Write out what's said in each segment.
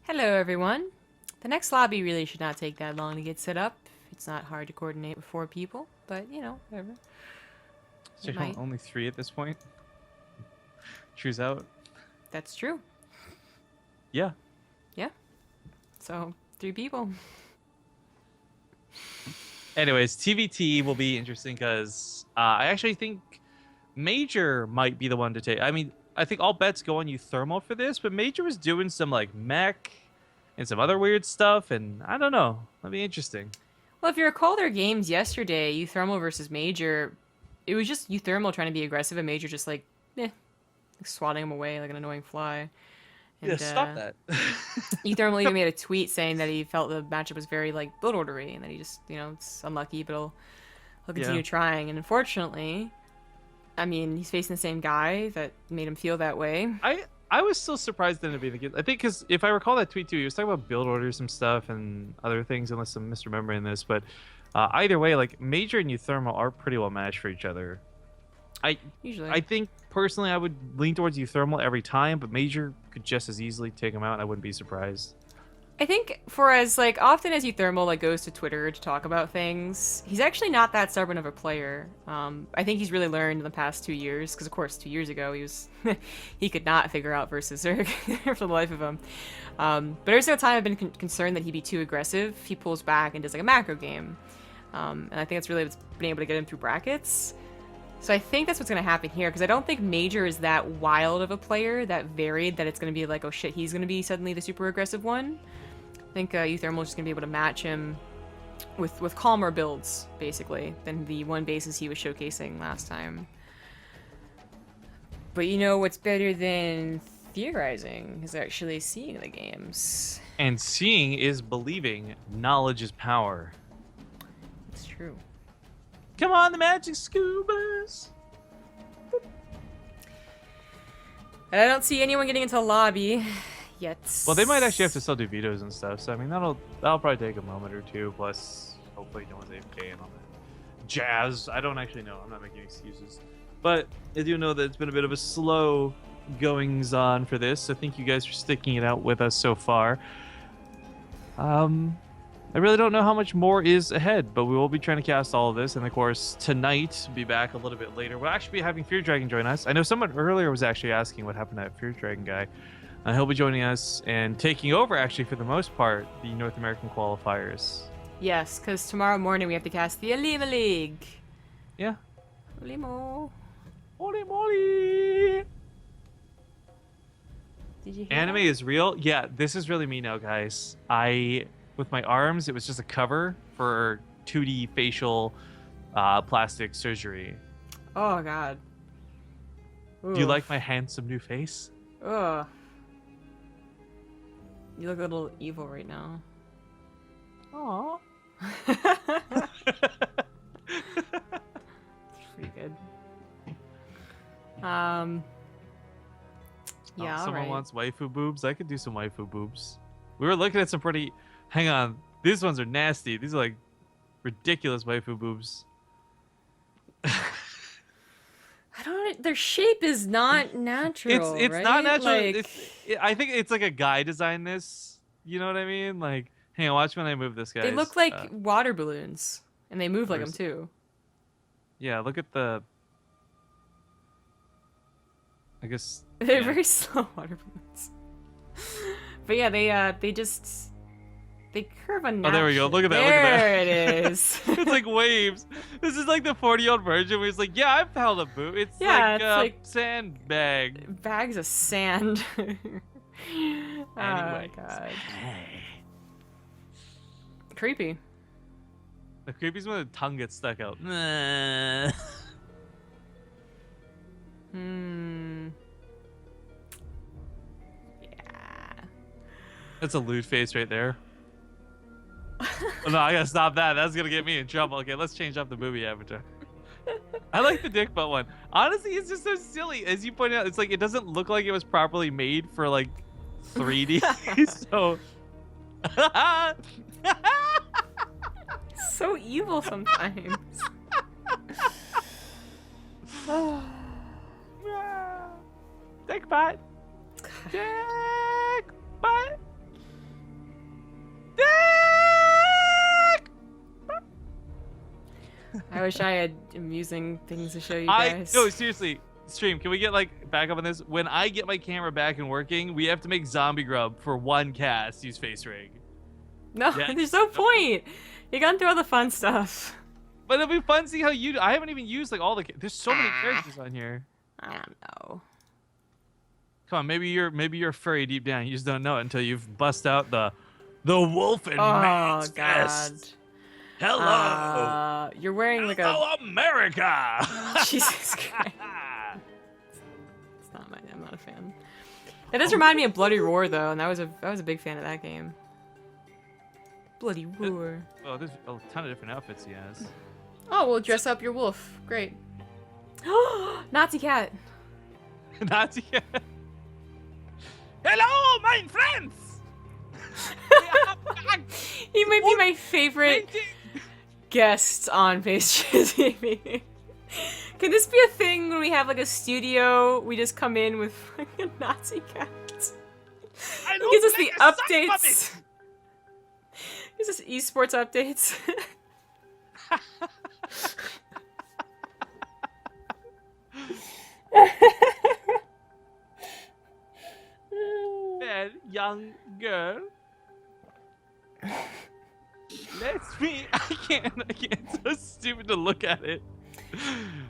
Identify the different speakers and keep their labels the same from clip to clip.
Speaker 1: Hello, everyone. The next lobby really should not take that long to get set up. It's not hard to coordinate with 4 people, but, you know, whatever.
Speaker 2: So only 3 at this point? Choose out?
Speaker 1: That's true.
Speaker 2: Yeah.
Speaker 1: Yeah. So, 3 people.
Speaker 2: Anyways, TvT will be interesting because I actually think MajOr might be the one to take. I mean, I think all bets go on uThermal for this, but MajOr was doing some like mech and some other weird stuff, and I don't know. That'd be interesting.
Speaker 1: Well, if you recall their games yesterday, uThermal versus MajOr, it was just uThermal trying to be aggressive and MajOr just like, like swatting him away like an annoying fly. And,
Speaker 2: Yeah, stop that.
Speaker 1: uThermal even made a tweet saying that he felt the matchup was very like build ordery and that he just, you know, it's unlucky, but he'll continue trying. And unfortunately, I mean, he's facing the same guy that made him feel that way.
Speaker 2: I was still surprised that it'd be the case. I think because if I recall that tweet too, he was talking about build orders, some stuff, and other things, unless I'm misremembering this. But either way, like MajOr and uThermal are pretty well matched for each other. I think personally I would lean towards uThermal every time, but MajOr could just as easily take him out, and I wouldn't be surprised.
Speaker 1: I think for as like often as uThermal like goes to Twitter to talk about things, he's actually not that stubborn of a player. I think he's really learned in the past 2 years, because of course 2 years ago he was he could not figure out versus Zerg for the life of him. But every single time I've been concerned that he'd be too aggressive, he pulls back and does like a macro game, and I think that's really what's been able to get him through brackets. So I think that's what's going to happen here, because I don't think MajOr is that wild of a player, that varied, that it's going to be like, oh shit, he's going to be suddenly the super aggressive one. I think uThermal is just going to be able to match him with calmer builds, basically, than the one bases he was showcasing last time. But you know what's better than theorizing is actually seeing the games.
Speaker 2: And seeing is believing. Knowledge is power.
Speaker 1: It's true.
Speaker 2: Come on, the magic scubas!
Speaker 1: And I don't see anyone getting into the lobby yet.
Speaker 2: Well, they might actually have to still do vetoes and stuff, so I mean that'll probably take a moment or two. Plus, hopefully no one's AFK and all that jazz. I don't actually know. I'm not making excuses, but I do know that it's been a bit of a slow goings on for this. So thank you guys for sticking it out with us so far. I really don't know how much more is ahead, but we will be trying to cast all of this, and of course tonight be back a little bit later. We'll actually be having Fear Dragon join us. I know someone earlier was actually asking what happened to that Fear Dragon guy. He'll be joining us and taking over, actually, for the most part, the North American qualifiers.
Speaker 1: Yes, because tomorrow morning we have to cast the Alima League.
Speaker 2: Yeah.
Speaker 1: Olimo.
Speaker 2: Holy moly!
Speaker 1: Did you hear
Speaker 2: Anime
Speaker 1: that?
Speaker 2: is real? Yeah, this is really me now, guys. With my arms, it was just a cover for 2D facial plastic surgery.
Speaker 1: Oh, God.
Speaker 2: Oof. Do you like my handsome new face?
Speaker 1: Ugh. You look a little evil right now.
Speaker 2: Aww.
Speaker 1: Pretty good. Yeah,
Speaker 2: someone wants waifu boobs? I could do some waifu boobs. We were looking at some pretty... Hang on. These ones are nasty. These are like ridiculous waifu boobs.
Speaker 1: I don't... Their shape is not natural,
Speaker 2: It's
Speaker 1: right?
Speaker 2: not natural.
Speaker 1: Like...
Speaker 2: I think it's like a guy designed this. You know what I mean? Like, hang on, watch when I move this, guys.
Speaker 1: They look like water balloons, and they move like them too.
Speaker 2: Yeah, look at the... I guess...
Speaker 1: They're very slow water balloons. But yeah, they just... They curve a natural...
Speaker 2: Oh, there we go. Look at that.
Speaker 1: There it is.
Speaker 2: It's like waves. This is like the 40-year-old version where it's like, yeah, I've held a boot. It's like sandbag.
Speaker 1: Bags of sand.
Speaker 2: Anyways.
Speaker 1: Oh, God. Creepy.
Speaker 2: The creepy's when the tongue gets stuck out.
Speaker 1: Yeah.
Speaker 2: That's a lewd face right there. Oh, no, I gotta stop that. That's gonna get me in trouble. Okay, let's change up the movie avatar. I like the dick butt one. Honestly, it's just so silly. As you pointed out, it's like it doesn't look like it was properly made for like 3D. So
Speaker 1: So evil sometimes.
Speaker 2: dick butt. Dick butt.
Speaker 1: wish I had amusing things to show you guys.
Speaker 2: No, seriously, stream. Can we get like back up on this? When I get my camera back and working, we have to make zombie grub for one cast. Use face rig.
Speaker 1: No,
Speaker 2: Yeah.
Speaker 1: there's no point. You gone through all the fun stuff.
Speaker 2: But it'll be fun to see how you do. I haven't even used like all the. There's so many characters on here.
Speaker 1: I don't know.
Speaker 2: Come on, maybe you're furry deep down. You just don't know it until you've bust out the wolf and man's fist. Hello.
Speaker 1: You're wearing like
Speaker 2: Hello, America.
Speaker 1: Jesus Christ. It's not my. I'm not a fan. It does remind me of Bloody Roar though, and I was a big fan of that game. Bloody Roar.
Speaker 2: Well, there's a ton of different outfits he has.
Speaker 1: Oh, we'll dress up your wolf. Great. Nazi cat.
Speaker 2: Nazi cat. Hello, my friends.
Speaker 1: He might be my favorite guest on BaseTradeTV. Can this be a thing when we have like a studio? We just come in with fucking Nazi cats. He gives us the updates. Gives us esports updates.
Speaker 2: Bad young girl. Let's me. I can't. It's so stupid to look at it.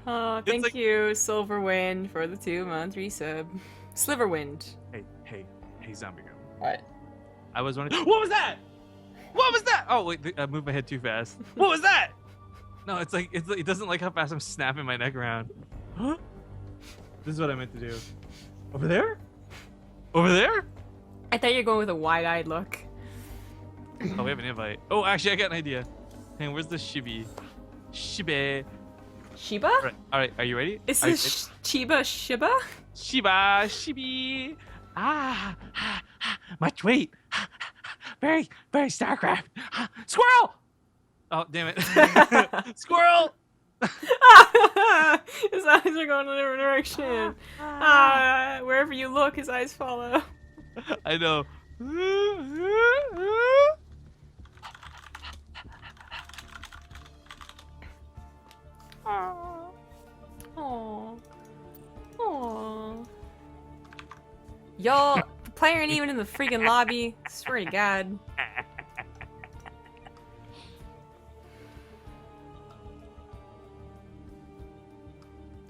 Speaker 1: Oh,
Speaker 2: It's
Speaker 1: thank
Speaker 2: like-
Speaker 1: you, Silverwind, for the 2-month resub. Sliverwind.
Speaker 2: Hey, zombie girl.
Speaker 1: What?
Speaker 2: I was wondering. What was that? What was that? Oh wait, I moved my head too fast. What was that? No, it's like it doesn't like how fast I'm snapping my neck around. Huh? This is what I meant to do. Over there? Over there?
Speaker 1: I thought you were going with a wide-eyed look.
Speaker 2: Oh, we have an invite. Oh, actually, I got an idea. Hang on, where's the Shibi? Shiba.
Speaker 1: Shiba?
Speaker 2: All right, are you ready?
Speaker 1: Is
Speaker 2: Are you
Speaker 1: this Chiba Shiba?
Speaker 2: Shiba, Shibi. Much weight. Very StarCraft. Squirrel! Oh, damn it. Squirrel!
Speaker 1: His eyes are going in a different direction. Wherever you look, his eyes follow.
Speaker 2: I know.
Speaker 1: Aww. Aww. Aww. Y'all, the player ain't even in the freaking lobby. Swear to God.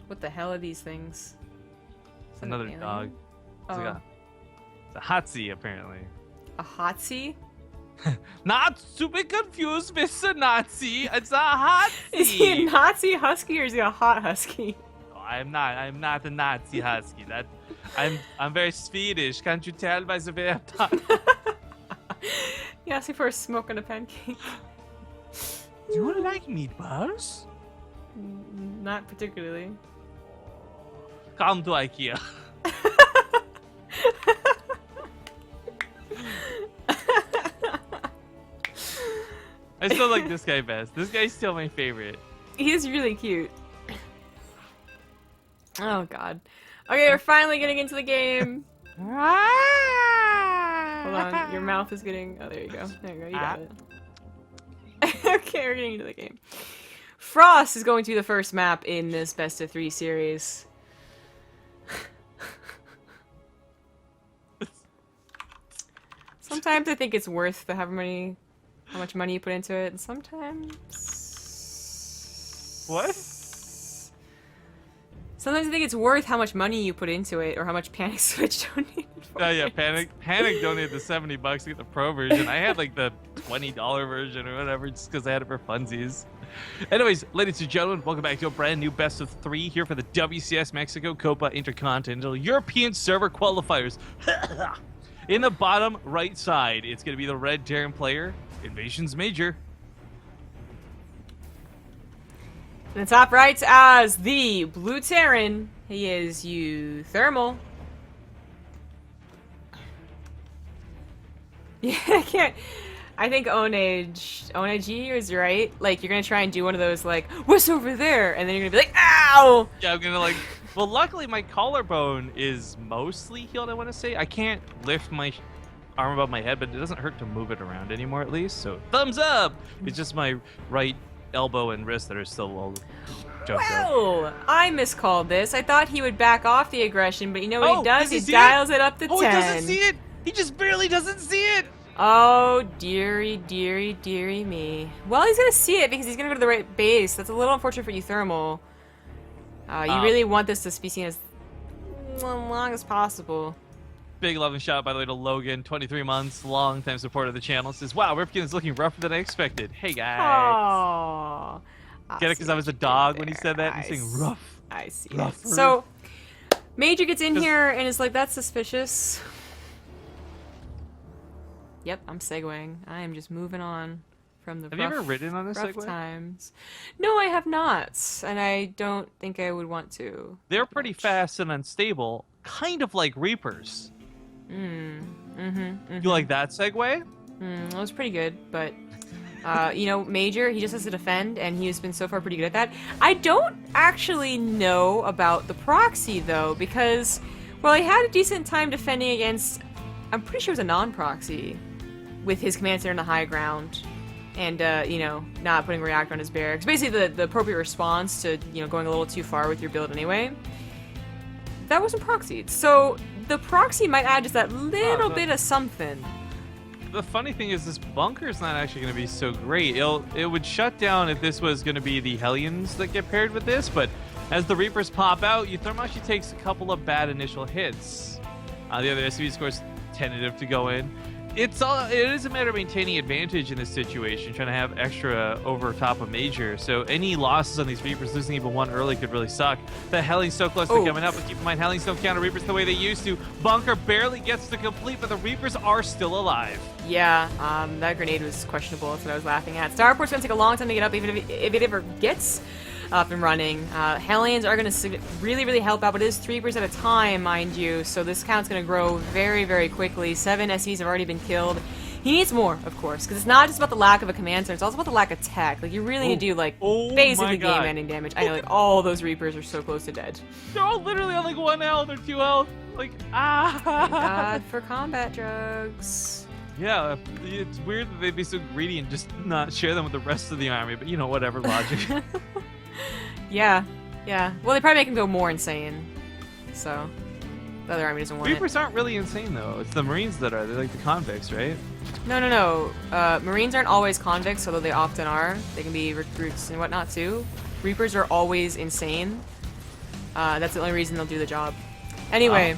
Speaker 1: What the hell are these things? Is that an
Speaker 2: Another
Speaker 1: alien?
Speaker 2: dog. It's,
Speaker 1: Oh.
Speaker 2: like it's a Hatsi, apparently.
Speaker 1: A Hotsie?
Speaker 2: Not to be confused, Mr. Nazi. It's a Hatsi.
Speaker 1: Is he a Nazi husky or is he a hot husky?
Speaker 2: Oh, I'm not a Nazi husky. I'm very Swedish. Can't you tell by the way I talk?
Speaker 1: You asked me for a smoke and a pancake.
Speaker 2: Do you like meatballs?
Speaker 1: Not particularly.
Speaker 2: Come to IKEA. I still like this guy best. This guy's still my favorite.
Speaker 1: He's really cute. Oh god. Okay, we're finally getting into the game. Hold on, your mouth is getting... Oh, there you go. There you go, you got it. Okay, we're getting into the game. Frost is going to be the first map in this best of 3 series. Sometimes I think it's worth how much money you put into it, and sometimes...
Speaker 2: What?
Speaker 1: Sometimes I think it's worth how much money you put into it, or how much Panic Switch donated for
Speaker 2: Oh yeah,
Speaker 1: it.
Speaker 2: Panic donated the $70 to get the pro version. I had like the $20 version or whatever just because I had it for funsies. Anyways, ladies and gentlemen, welcome back to a brand new best of 3 here for the WCS Mexico Copa Intercontinental European Server Qualifiers. In the bottom right side, it's going to be the red Terran player, Invasion's MajOr.
Speaker 1: In the top right, as the blue Terran, he is uThermal. Yeah, I can't. I think Onage is right. Like, you're gonna try and do one of those, like, what's over there? And then you're gonna be like, ow!
Speaker 2: Yeah, I'm going to like... Well, luckily my collarbone is mostly healed, I want to say. I can't lift my arm above my head, but it doesn't hurt to move it around anymore at least. So, thumbs up! It's just my right elbow and wrist that are still a little jumped up.
Speaker 1: Well, I miscalled this. I thought he would back off the aggression, but you know what he does? He
Speaker 2: see
Speaker 1: dials it up to 10.
Speaker 2: Oh, he doesn't see it! He just barely doesn't see it!
Speaker 1: Oh, dearie, dearie, dearie me. Well, he's gonna see it because he's gonna go to the right base. That's a little unfortunate for uThermal. You really want this to be seen as long as possible.
Speaker 2: Big love and shout, by the way, to Logan, 23 months, long-time supporter of the channel. Says, wow, Ripken is looking rougher than I expected. Hey, guys.
Speaker 1: Aww.
Speaker 2: Get it? Because I was a dog when he said that? He's saying rough.
Speaker 1: I see
Speaker 2: rougher.
Speaker 1: it. So, Major gets in here and is like, that's suspicious. Yep, I'm segueing. I am just moving on from the
Speaker 2: Have you ever ridden on a
Speaker 1: rough
Speaker 2: Segway?
Speaker 1: times. No, I have not, and I don't think I would want to.
Speaker 2: They're pretty fast and unstable, kind of like Reapers. You like that Segway?
Speaker 1: That was pretty good, but you know, Major, he just has to defend, and he has been so far pretty good at that. I don't actually know about the proxy, though, because, well, he had a decent time defending against, I'm pretty sure it was a non-proxy, with his command center in the high ground, and, you know, not putting a reactor on his barracks. Basically, the appropriate response to, you know, going a little too far with your build anyway. That wasn't proxied. So, the proxy might add just that little bit of something.
Speaker 2: The funny thing is this bunker is not actually going to be so great. It would shut down if this was going to be the Hellions that get paired with this, but as the Reapers pop out, uThermal actually takes a couple of bad initial hits. The other SCV scores tentative to go in. It is a matter of maintaining advantage in this situation, trying to have extra over top of Major. So any losses on these Reapers, losing even one early could really suck. The Helling's so close to coming up, but keep in mind, Hellings don't counter Reapers the way they used to. Bunker barely gets to complete, but the Reapers are still alive.
Speaker 1: Yeah, that grenade was questionable. That's what I was laughing at. Starport's gonna take a long time to get up, even if it ever gets up and running. Hellions are gonna really, really help out, but it is 3 Reapers at a time, mind you, so this count's gonna grow very, very quickly. 7 SCVs have already been killed. He needs more, of course, because it's not just about the lack of a command center, it's also about the lack of tech. Like, you really need to do, like, basically game-ending damage. I know, like, all those Reapers are so close to dead.
Speaker 2: They're all literally on, like, 1 health or 2 health. Like,
Speaker 1: Thank God for combat drugs.
Speaker 2: Yeah, it's weird that they'd be so greedy and just not share them with the rest of the army, but, you know, whatever, logic.
Speaker 1: Yeah. Well, they probably make him go more insane. So, the other army doesn't want
Speaker 2: Reapers aren't really insane, though. It's the Marines that are. They're like the convicts, right?
Speaker 1: No. Marines aren't always convicts, although they often are. They can be recruits and whatnot, too. Reapers are always insane. That's the only reason they'll do the job. Anyway,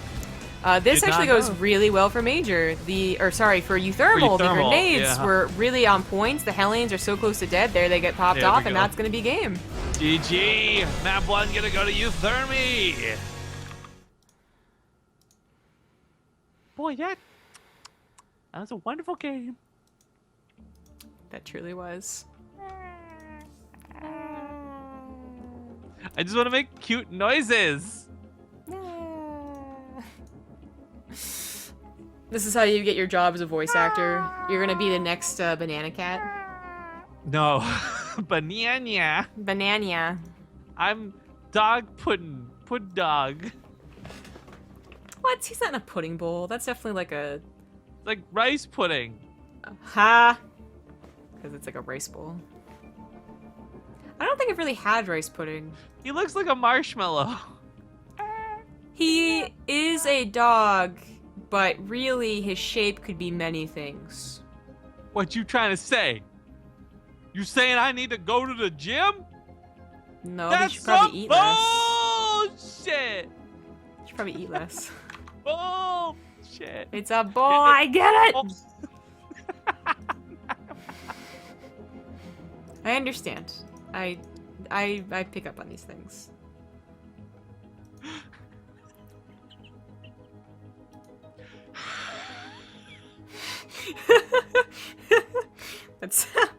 Speaker 1: this actually goes really well for Major. For uThermal. The grenades were really on point. The Hellions are so close to dead. There they get popped off, and that's going to be game.
Speaker 2: GG! Map 1 gonna go to uThermal! Boy, that was a wonderful game.
Speaker 1: That truly was.
Speaker 2: I just want to make cute noises.
Speaker 1: This is how you get your job as a voice actor. You're gonna be the next Banana Cat.
Speaker 2: No. Banana.
Speaker 1: Banana.
Speaker 2: I'm dog pudding. Pud dog.
Speaker 1: What? He's not in a pudding bowl. That's definitely like a...
Speaker 2: Like rice pudding.
Speaker 1: Ha! Because it's like a rice bowl. I don't think I've really had rice pudding.
Speaker 2: He looks like a marshmallow.
Speaker 1: He is a dog, but really his shape could be many things.
Speaker 2: What you trying to say? You saying I need to go to the gym?
Speaker 1: No,
Speaker 2: That's
Speaker 1: you should probably eat less.
Speaker 2: Bullshit.
Speaker 1: You should probably eat less.
Speaker 2: Bullshit.
Speaker 1: It's a bull. I get it. I understand. I pick up on these things. That sound.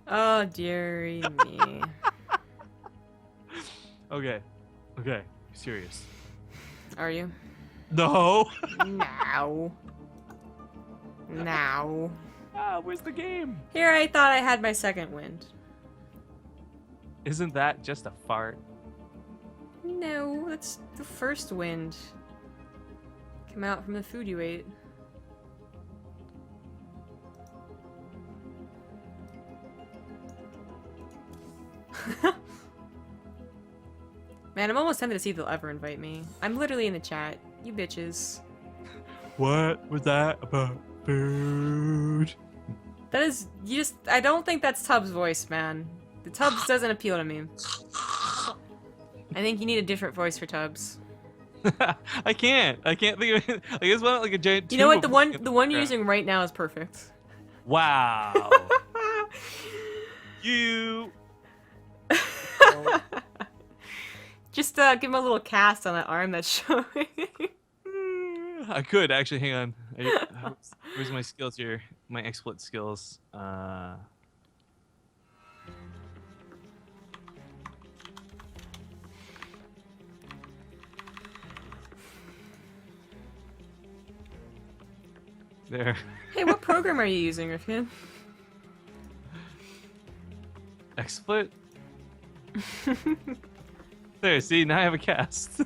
Speaker 1: Oh, dearie me.
Speaker 2: Okay. You serious?
Speaker 1: Are you?
Speaker 2: No.
Speaker 1: Now.
Speaker 2: Where's the game?
Speaker 1: Here I thought I had my second wind.
Speaker 2: Isn't that just a fart?
Speaker 1: No, that's the first wind. Come out from the food you ate. Man, I'm almost tempted to see if they'll ever invite me. I'm literally in the chat. You bitches.
Speaker 2: What was that about food?
Speaker 1: That is, you just, I don't think that's Tubbs' voice, man. The Tubbs doesn't appeal to me. I think you need a different voice for Tubbs.
Speaker 2: I can't think of it. Like, it's one like a giant.
Speaker 1: You know what?
Speaker 2: tube
Speaker 1: The one you're using right now is perfect.
Speaker 2: Wow. You.
Speaker 1: Just give him a little cast on that arm that's showing.
Speaker 2: I could actually. Hang on. Where's my skills here? My exploit skills. There.
Speaker 1: Hey, what program are you using, Rifkin?
Speaker 2: Exploit. There. See, now I have a cast.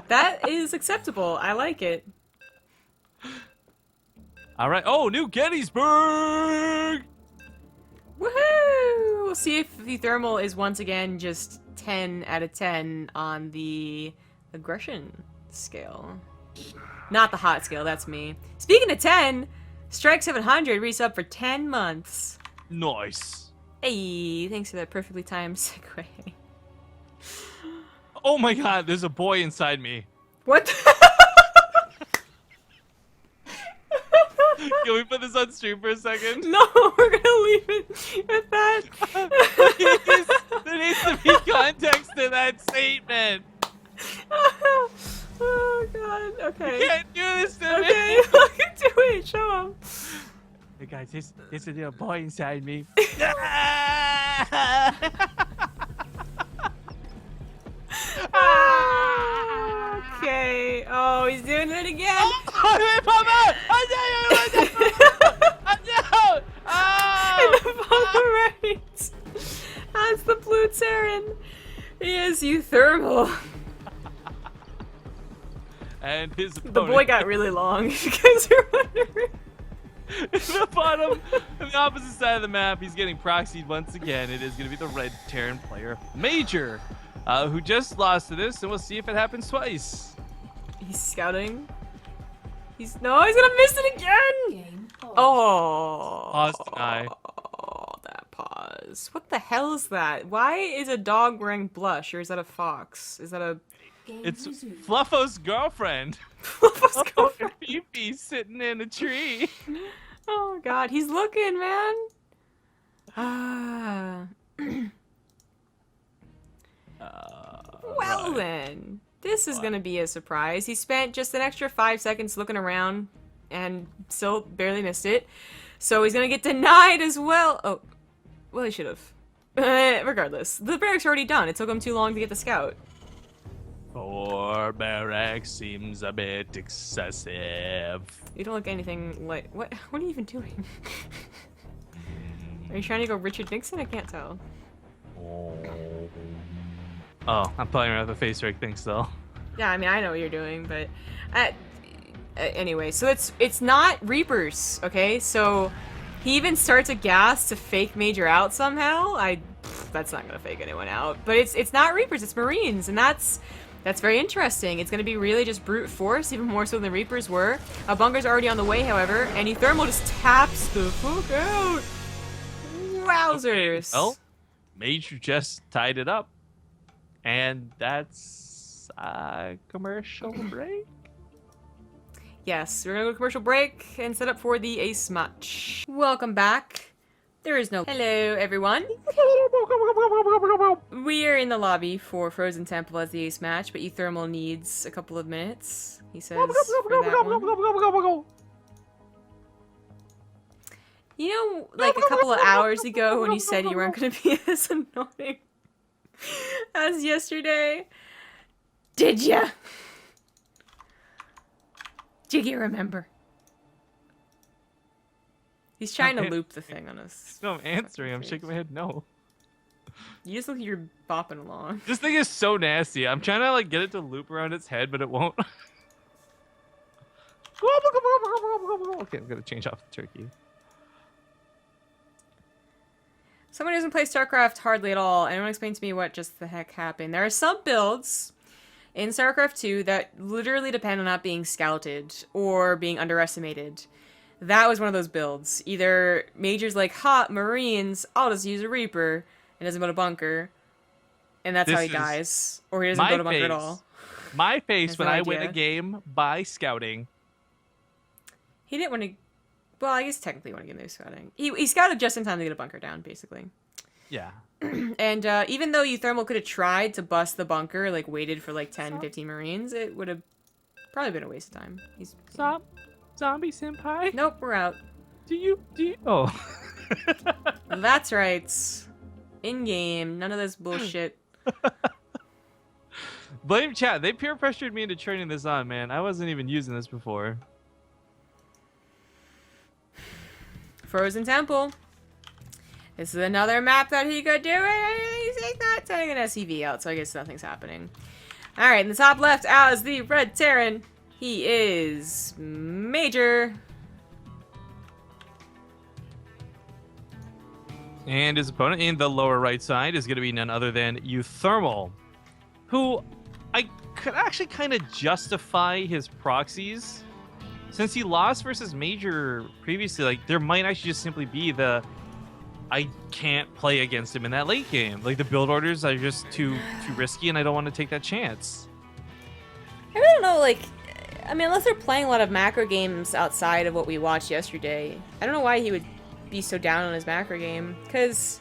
Speaker 1: That is acceptable. I like it.
Speaker 2: All right. Oh, New Gettysburg.
Speaker 1: Woohoo! We'll see if the thermal is once again just 10 out of 10 on the aggression scale. Not the hot scale, that's me. Speaking of 10, Strike 700 resub for 10 months.
Speaker 2: Nice.
Speaker 1: Hey, thanks for that perfectly timed segue.
Speaker 2: Oh my God, there's a boy inside me.
Speaker 1: What?
Speaker 2: Can we put this on stream for a second?
Speaker 1: No, we're gonna leave it at that.
Speaker 2: There needs to be context to that statement.
Speaker 1: Oh God. Okay.
Speaker 2: You can't do this to me.
Speaker 1: Okay, look into it. Show him.
Speaker 2: Hey guys, there's a little boy inside me.
Speaker 1: Okay. Oh, he's doing it again. In the bottom right. That's the blue Terran. He is uThermal.
Speaker 2: And his
Speaker 1: The
Speaker 2: opponent.
Speaker 1: boy got really long. If you guys are wondering.
Speaker 2: In the bottom, on the opposite side of the map, he's getting proxied once again. It is going to be the red Terran player, MajOr, who just lost to this, and we'll see if it happens twice.
Speaker 1: He's scouting. He's gonna miss it again. Oh.
Speaker 2: Pause deny.
Speaker 1: Oh, that pause. What the hell is that? Why is a dog wearing blush, or is that a fox? Is that a?
Speaker 2: It's Fluffo's girlfriend.
Speaker 1: Fluffo's girlfriend.
Speaker 2: Pee-pee sitting in a tree.
Speaker 1: Oh God, he's looking, man. Ah. Well
Speaker 2: Right.
Speaker 1: then, this is gonna be a surprise. He spent just an extra 5 seconds looking around and still barely missed it. So he's gonna get denied as well. Oh, well, he should have. Regardless, the barracks are already done. It took him too long to get the scout.
Speaker 2: 4 barracks seems a bit excessive.
Speaker 1: You don't look anything like what? What are you even doing? Are you trying to go Richard Nixon? I can't tell.
Speaker 2: Oh, I'm playing around with the face rig thing still.
Speaker 1: Yeah, I mean I know what you're doing, but anyway, so it's not Reapers, okay? So he even starts a gas to fake MajOr out somehow. That's not gonna fake anyone out, but it's not Reapers, it's Marines, and that's very interesting. It's gonna be really just brute force, even more so than the Reapers were. A bunker's already on the way, however, and uThermal just taps the fuck out. Wowzers.
Speaker 2: Well, MajOr just tied it up, and that's a commercial break.
Speaker 1: Yes, we're gonna go to commercial break and set up for the ace match. Welcome back. There is no hello, everyone. We are in the lobby for Frozen Temple as the ace match, but uThermal needs a couple of minutes, he says, for that one. You know, like a couple of hours ago when you said you weren't going to be as annoying as yesterday? Did ya? Did you remember? He's trying to loop the thing on us.
Speaker 2: No, I'm answering. I'm shaking my head no.
Speaker 1: You just look like you're bopping along.
Speaker 2: This thing is so nasty. I'm trying to like get it to loop around its head, but it won't. Okay, I'm gonna change off the turkey.
Speaker 1: So Someone who doesn't play StarCraft hardly at all. Anyone explain to me what just the heck happened? There are some builds in StarCraft 2 that literally depend on not being scouted or being underestimated. That was one of those builds. Either Major's like, hot Marines, I'll just use a Reaper, and doesn't build a bunker, and that's how he dies. Or he doesn't build a bunker at all.
Speaker 2: My face when I win a game by scouting.
Speaker 1: He didn't want to... Well, I guess technically want to get no scouting. He scouted just in time to get a bunker down, basically.
Speaker 2: Yeah.
Speaker 1: And even though uThermal could have tried to bust the bunker, like waited for like 10, 15 Marines, it would have probably been a waste of time.
Speaker 2: Stop. Zombie senpai?
Speaker 1: Nope, we're out.
Speaker 2: Do you... Oh.
Speaker 1: That's right. In-game. None of this bullshit.
Speaker 2: Blame chat. They peer pressured me into turning this on, man. I wasn't even using this before.
Speaker 1: Frozen Temple. This is another map that he could do it. He's not setting an SCV out, so I guess nothing's happening. Alright, in the top left, as the Red Terran, he is Major.
Speaker 2: And his opponent in the lower right side is going to be none other than uThermal, who I could actually kind of justify his proxies. Since he lost versus Major previously, like, there might actually just simply be the I can't play against him in that late game. Like, the build orders are just too risky, and I don't want to take that chance.
Speaker 1: I really don't know, like, I mean, unless they're playing a lot of macro games outside of what we watched yesterday, I don't know why he would be so down on his macro game, because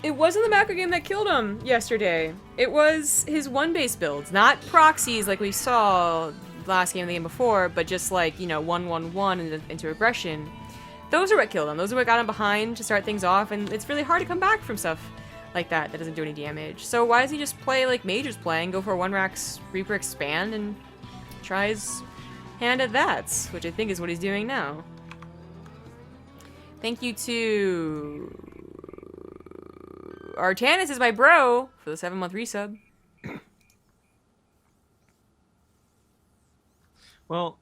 Speaker 1: it wasn't the macro game that killed him yesterday. It was his one-base builds, not proxies like we saw last game of the game before, but just like, you know, 1-1-1 into aggression. Those are what killed him. Those are what got him behind to start things off, and it's really hard to come back from stuff like that doesn't do any damage. So why doesn't he just play like Major's playing, go for a 1-Rax Reaper expand, and try his hand at that, which I think is what he's doing now. Thank you to Artanis is my bro for the 7-month resub.
Speaker 2: Well,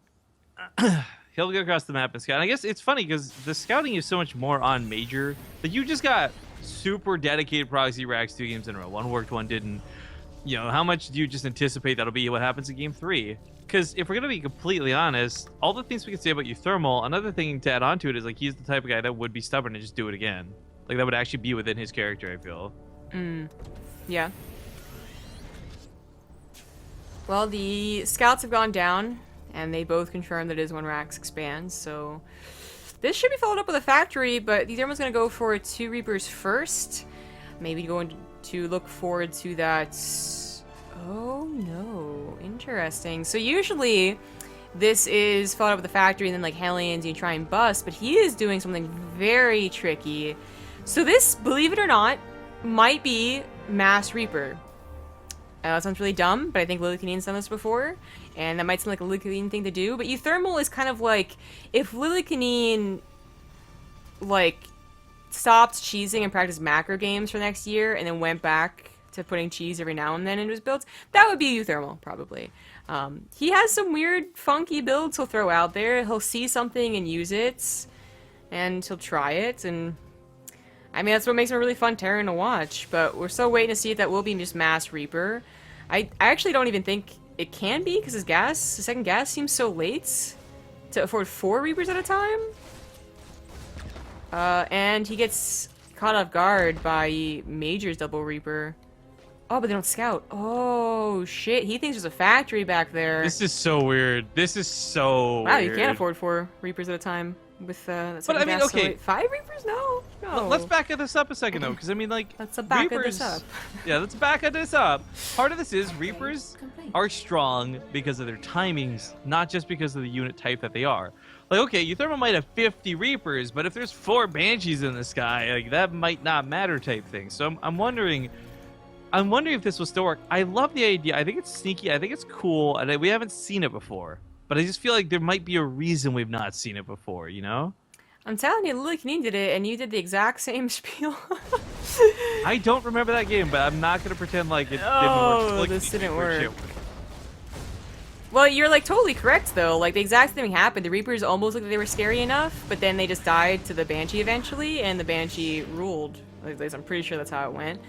Speaker 2: he'll go across the map and scout. And I guess it's funny because the scouting is so much more on Major. Like, you just got super dedicated proxy racks 2 games in a row. One worked, one didn't. You know, how much do you just anticipate that'll be what happens in game 3? Because if we're going to be completely honest, all the things we can say about uThermal, another thing to add on to it is, like, he's the type of guy that would be stubborn and just do it again. Like, that would actually be within his character, I feel.
Speaker 1: Yeah. Well, the scouts have gone down, and they both confirmed that it is 1-Rax expands, so this should be followed up with a factory, but the uThermal's going to go for 2 Reapers first. Maybe going to look forward to that. Oh no, interesting. So usually this is followed up with the factory and then like Hellions you try and bust, but he is doing something very tricky. So this, believe it or not, might be Mass Reaper. That sounds really dumb, but I think Lilykanine's done this before, and that might seem like a Lilykanine thing to do, but uThermal is kind of like, if Lilykanine, like, stopped cheesing and practiced macro games for next year, and then went back to putting cheese every now and then into his builds, that would be uThermal, probably. He has some weird, funky builds he'll throw out there. He'll see something and use it, and he'll try it, and I mean, that's what makes him a really fun Terran to watch, but we're still waiting to see if that will be just Mass Reaper. I actually don't even think it can be, because his second gas seems so late to afford 4 Reapers at a time. And he gets caught off guard by Major's double Reaper. Oh, but they don't scout. Oh, shit. He thinks there's a factory back there.
Speaker 2: This is so weird. This is so
Speaker 1: wow,
Speaker 2: weird.
Speaker 1: You can't afford 4 Reapers at a time with that second gas.
Speaker 2: Okay.
Speaker 1: 5 Reapers? No.
Speaker 2: Let's back this up a second, though, because I mean, like,
Speaker 1: let's back this up.
Speaker 2: Yeah, let's back this up. Part of this is Reapers are strong because of their timings, not just because of the unit type that they are. Like, okay, uThermal might have 50 Reapers, but if there's 4 Banshees in the sky, like, that might not matter type thing. So I'm wondering if this will still work. I love the idea. I think it's sneaky. I think it's cool, and we haven't seen it before. But I just feel like there might be a reason we've not seen it before, you know?
Speaker 1: I'm telling you, Lilykanine did it, and you did the exact same spiel.
Speaker 2: I don't remember that game, but I'm not going to pretend like it
Speaker 1: didn't work.
Speaker 2: Like,
Speaker 1: this didn't work. Well, you're like totally correct though. Like the exact thing happened. The Reapers almost looked like they were scary enough, but then they just died to the Banshee eventually, and the Banshee ruled. At least I'm pretty sure that's how it went.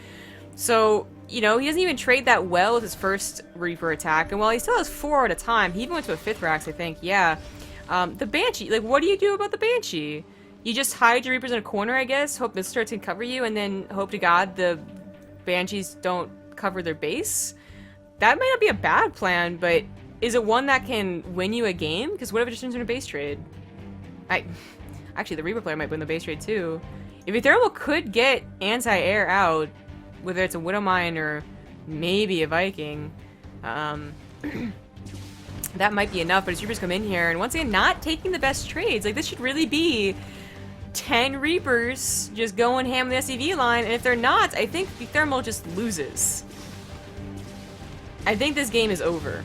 Speaker 1: So, you know, he doesn't even trade that well with his first Reaper attack, and while he still has 4 at a time, he even went to a 5th Rax, I think. Yeah. The Banshee, like, what do you do about the Banshee? You just hide your Reapers in a corner, I guess, hope Mr. Turret can cover you, and then hope to God the Banshees don't cover their base? That might not be a bad plan, but is it one that can win you a game? Because what if it just turns into a base trade? Actually, the Reaper player might win the base trade too. If uThermal could get anti-air out, whether it's a Widowmine or maybe a Viking, that might be enough, but his Reapers come in here, and once again, not taking the best trades. Like, this should really be 10 Reapers just going ham on the SCV line, and if they're not, I think uThermal just loses. I think this game is over.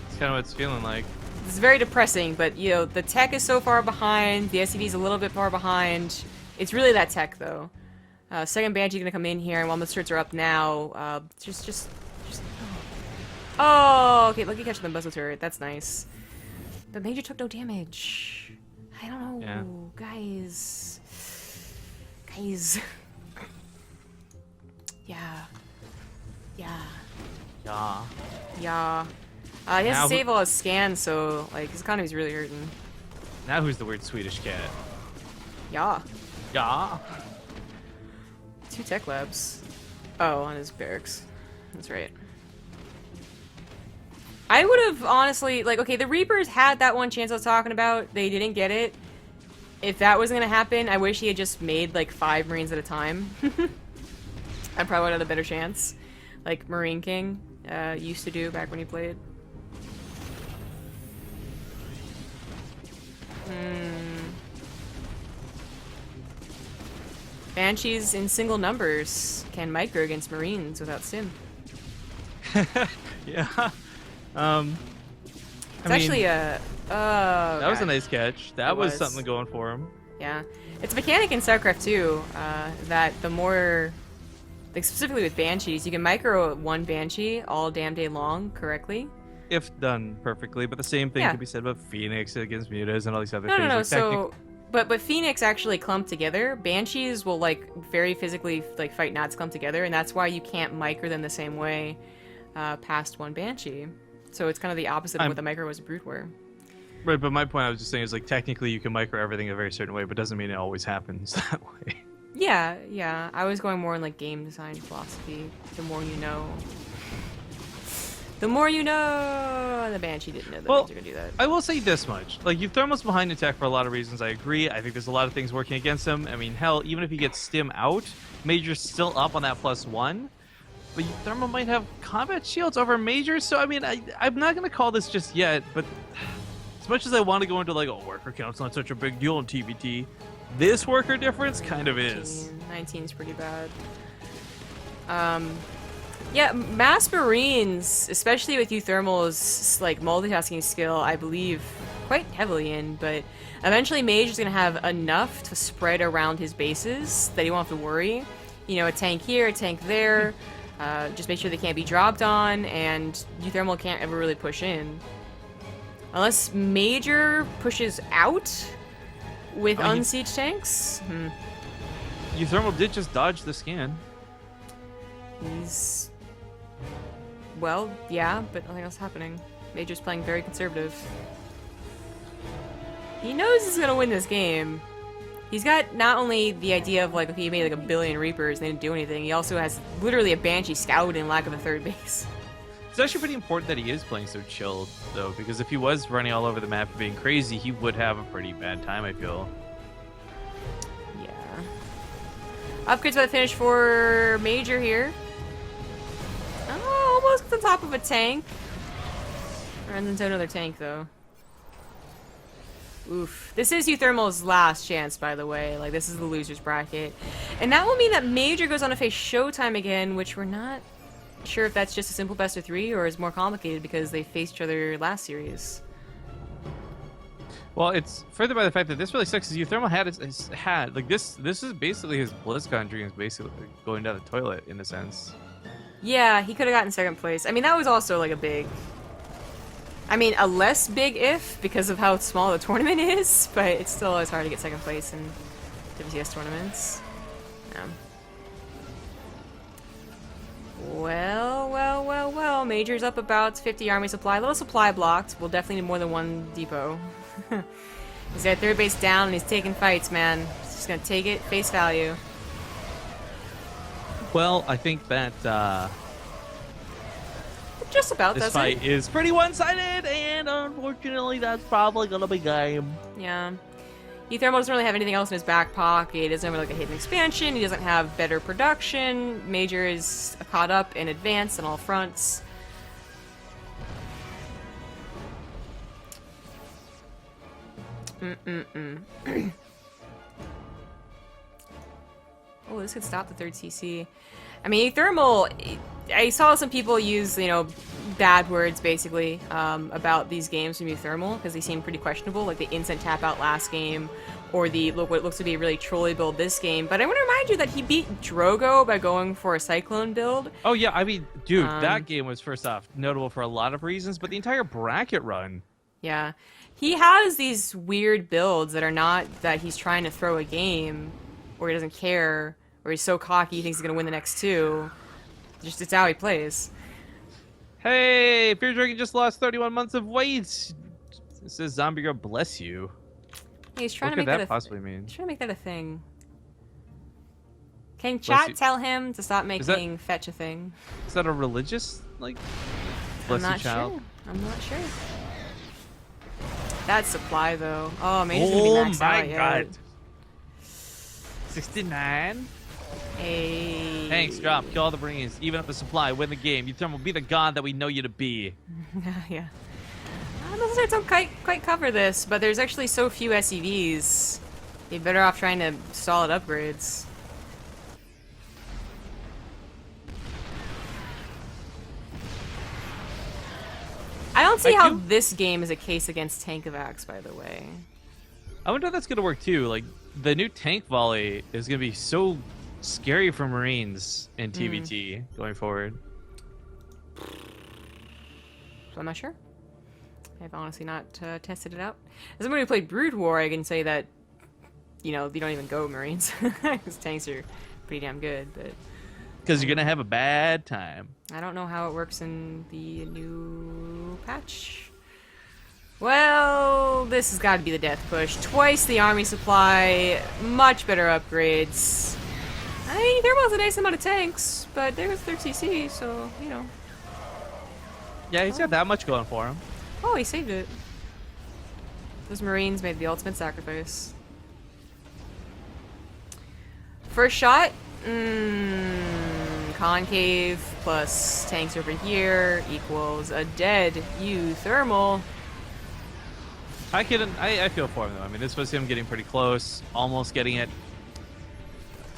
Speaker 2: It's kind of what it's feeling like.
Speaker 1: It's very depressing, but, you know, the tech is so far behind, the SCV is a little bit far behind. It's really that tech, though. Second Banshee gonna come in here, and while the turrets are up now, just... Oh, okay, lucky catch on the muzzle turret. That's nice. But Major took no damage. I don't know,
Speaker 2: Yeah.
Speaker 1: guys. Guys. Yeah. Yeah.
Speaker 2: Yeah.
Speaker 1: Yeah. He has
Speaker 2: Now
Speaker 1: to save all his scans, so, like, his economy's really hurting.
Speaker 2: Now who's the weird Swedish cat?
Speaker 1: Yeah.
Speaker 2: Yeah.
Speaker 1: 2 tech labs. Oh, on his barracks. That's right. I would have honestly, like, okay, the Reapers had that one chance I was talking about. They didn't get it. If that wasn't going to happen, I wish he had just made, like, 5 Marines at a time. I probably would have had a better chance. Like Marine King used to do back when he played. Banshees in single numbers can micro against Marines without Sim.
Speaker 2: Yeah.
Speaker 1: It's actually a... Oh,
Speaker 2: that was a
Speaker 1: God.
Speaker 2: nice catch. That
Speaker 1: It
Speaker 2: was
Speaker 1: was.
Speaker 2: something going for him.
Speaker 1: Yeah. It's a mechanic in StarCraft too, that the more... Like, specifically with Banshees, you can micro 1 Banshee all damn day long correctly.
Speaker 2: If done perfectly, but the same thing
Speaker 1: Yeah.
Speaker 2: can be said about Phoenix against Mutas and all these other
Speaker 1: No,
Speaker 2: things.
Speaker 1: no, no,
Speaker 2: Like,
Speaker 1: so... But Phoenix actually clump together. Banshees will, like, very physically, like, fight not to clump together, and that's why you can't micro them the same way past 1 Banshee. So it's kind of the opposite of what the micro was in Brood War.
Speaker 2: Right, but my point I was just saying is, like, technically you can micro everything a very certain way, but doesn't mean it always happens that way.
Speaker 1: Yeah, yeah. I was going more in, like, game design philosophy. The more you know. The more you know! And the Banshee didn't know that
Speaker 2: Well,
Speaker 1: you're gonna do that.
Speaker 2: I will say this much. Like, uThermal's behind attack for a lot of reasons. I agree. I think there's a lot of things working against him. I mean, hell, even if he gets Stim out, Major's still up on that +1. But uThermal might have combat shields over Major, so I mean, I'm not going to call this just yet, but as much as I want to go into, like, oh, worker count's not such a big deal in TvT, this worker difference kind of is.
Speaker 1: 19 is pretty bad. Yeah, Mass Marines, especially with uThermal's, like, multitasking skill, I believe quite heavily in, but eventually Mage is going to have enough to spread around his bases that he won't have to worry. You know, a tank here, a tank there, just make sure they can't be dropped on, and uThermal can't ever really push in. Unless Major pushes out with unsieged tanks?
Speaker 2: uThermal did just dodge the scan.
Speaker 1: He's... Well, yeah, but nothing else happening. Major's playing very conservative. He knows he's gonna win this game. He's got not only the idea of, like, okay, he made like 1 billion Reapers and they didn't do anything, he also has literally a Banshee scout in lack of a 3rd base.
Speaker 2: It's actually pretty important that he is playing so chilled, though, because if he was running all over the map and being crazy, he would have a pretty bad time, I feel.
Speaker 1: Yeah. Upgrades about to finish for Major here. Oh, almost at the top of a tank. Runs into another tank, though. Oof. This is uThermal's last chance, by the way. Like, this is the loser's bracket. And that will mean that Major goes on to face Showtime again, which we're not sure if that's just a simple best of 3 or is more complicated because they faced each other last series.
Speaker 2: Well, it's further by the fact that this really sucks. Is uThermal had like this is basically his BlizzCon dreams, basically going down the toilet in a sense.
Speaker 1: Yeah, he could have gotten 2nd place. I mean, that was also like a big I mean, a less big if because of how small the tournament is, but it's still always hard to get second place in WCS tournaments. Yeah. Well. Major's up about 50 army supply. A little supply blocked. We'll definitely need more than one depot. He's at third base down and he's taking fights, man. He's just gonna take it face value.
Speaker 2: Well, I think that
Speaker 1: Just about,
Speaker 2: this
Speaker 1: that's
Speaker 2: fight
Speaker 1: it.
Speaker 2: is pretty one-sided, and unfortunately, that's probably gonna be game.
Speaker 1: Yeah. uThermal doesn't really have anything else in his back pocket. He doesn't have like a hidden expansion. He doesn't have better production. Major is caught up in advance on all fronts. Oh, this could stop the third CC. I mean, uThermal, I saw some people use, you know, bad words, basically, about these games from uThermal, because they seem pretty questionable, like the instant tap-out last game, or the what looks to be a really trolly build this game. But I want to remind you that he beat Drogo by going for a Cyclone build.
Speaker 2: Oh, yeah, I mean, dude, that game was, first off, notable for a lot of reasons, but the entire bracket run.
Speaker 1: Yeah. He has these weird builds that are not that he's trying to throw a game, or he doesn't care, or he's so cocky he thinks he's going to win the next two. Just, it's how he plays.
Speaker 2: Hey, Fear Dragon just lost 31 months of weight. It says Zombie Girl, bless you.
Speaker 1: Hey, he's trying
Speaker 2: What
Speaker 1: to
Speaker 2: could
Speaker 1: make
Speaker 2: that
Speaker 1: that
Speaker 2: possibly mean?
Speaker 1: He's trying to make that a thing. Can
Speaker 2: Bless
Speaker 1: chat
Speaker 2: you.
Speaker 1: tell him to stop
Speaker 2: that-
Speaker 1: making fetch a thing?
Speaker 2: Is that a religious, like, bless
Speaker 1: I'm
Speaker 2: you,
Speaker 1: not
Speaker 2: child?
Speaker 1: sure. I'm not sure. That's supply, though. Oh, Major's gonna be maxed out.
Speaker 2: my
Speaker 1: Yeah.
Speaker 2: god. 69?
Speaker 1: Hey.
Speaker 2: Thanks, drop. Kill all the brains. Even up the supply. Win the game. uThermal, be the god that we know you to be.
Speaker 1: Yeah. I don't quite cover this, but there's actually so few SCVs. You're better off trying to solid upgrades. I don't see how this game is a case against Tankovax, by the way.
Speaker 2: I wonder if that's going to work too. Like, the new tank volley is going to be so scary for Marines in TvT going forward.
Speaker 1: So I'm not sure. I've honestly not tested it out. As somebody who played Brood War, I can say that, you know, you don't even go Marines. Because tanks are pretty damn good, but...
Speaker 2: Because you're going to have a bad time.
Speaker 1: I don't know how it works in the new patch. Well, this has got to be the death push. Twice the army supply, much better upgrades. I mean, there was a nice amount of tanks, but there was 30cc, so, you know.
Speaker 2: Yeah, he's got that much going for him.
Speaker 1: Oh, he saved it. Those Marines made the ultimate sacrifice. First shot, concave plus tanks over here equals a dead uThermal.
Speaker 2: I feel for him though. I mean, this was him getting pretty close, almost getting it.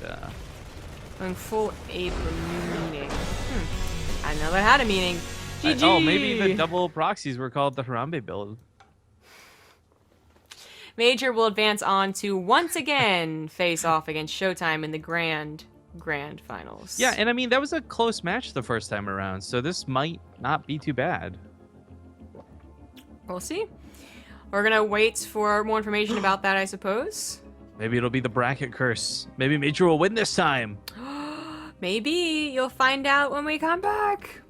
Speaker 2: But,
Speaker 1: Going full ape meaning. I know that had a meaning. GG.
Speaker 2: Oh, maybe the double proxies were called the Harambe build.
Speaker 1: Major will advance on to once again face off against Showtime in the grand finals.
Speaker 2: Yeah, and I mean, that was a close match the first time around, so this might not be too bad.
Speaker 1: We'll see. We're gonna wait for more information about that, I suppose.
Speaker 2: Maybe it'll be the bracket curse. Maybe Major will win this time.
Speaker 1: Maybe you'll find out when we come back.